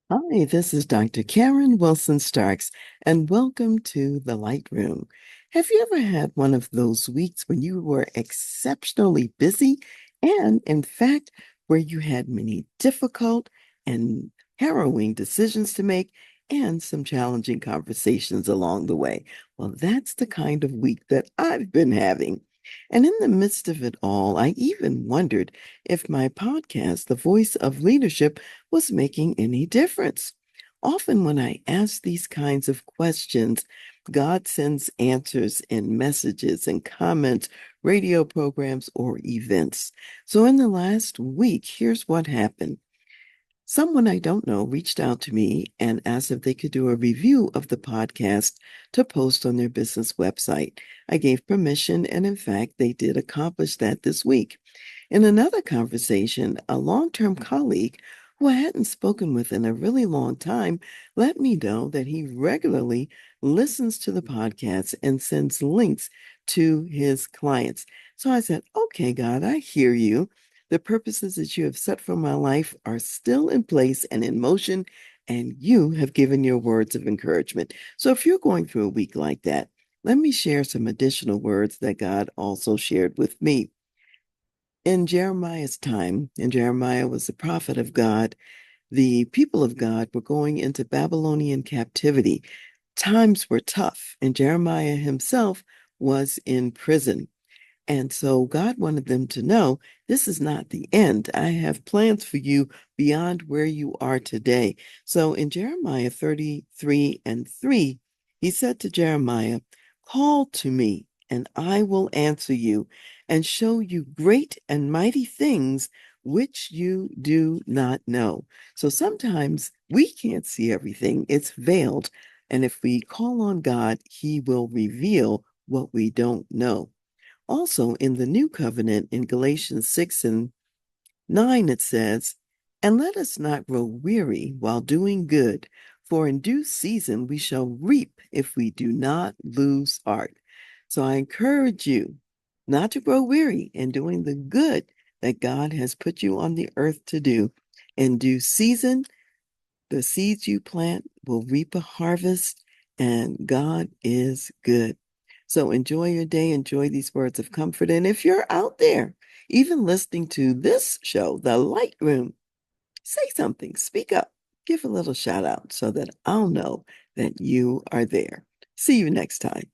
Hi, this is Dr. Karen Wilson Starks, and welcome to the Light Room. Have you ever had one of those weeks when you were exceptionally busy and, in fact, where you had many difficult and harrowing decisions to make and some challenging conversations along the way? Well, that's the kind of week that I've been having. And in the midst of it all, I even wondered if my podcast, The Voice of Leadership, was making any difference. Often, when I ask these kinds of questions, God sends answers in messages and comments, radio programs, or events. So, in the last week, here's what happened. Someone I don't know reached out to me and asked if they could do a review of the podcast to post on their business website. I gave permission, and in fact, they did accomplish that this week. In another conversation, a long term colleague who I hadn't spoken with in a really long time let me know that he regularly listens to the podcast and sends links to his clients. So I said, okay, God, I hear you. The purposes that you have set for my life are still in place and in motion, and you have given your words of encouragement. So if you're going through a week like that, let me share some additional words that God also shared with me. In Jeremiah's time, and Jeremiah was the prophet of God, the people of God were going into Babylonian captivity. Times were tough, and Jeremiah himself was in prison. And so God wanted them to know this is not the end. I have plans for you beyond where you are today. So in Jeremiah 33 and 3, he said to Jeremiah, call to me, and I will answer you and show you great and mighty things which you do not know. So sometimes we can't see everything, it's veiled. And if we call on God, he will reveal what we don't know. Also, in the New Covenant in Galatians 6 and 9, it says, and let us not grow weary while doing good, for in due season we shall reap if we do not lose heart. So I encourage you not to grow weary in doing the good that God has put you on the earth to do. In due season, the seeds you plant will reap a harvest, and God is good. So enjoy your day, enjoy these words of comfort. And if you're out there, even listening to this show, The Light Room, say something, speak up, give a little shout out so that I'll know that you are there. See you next time.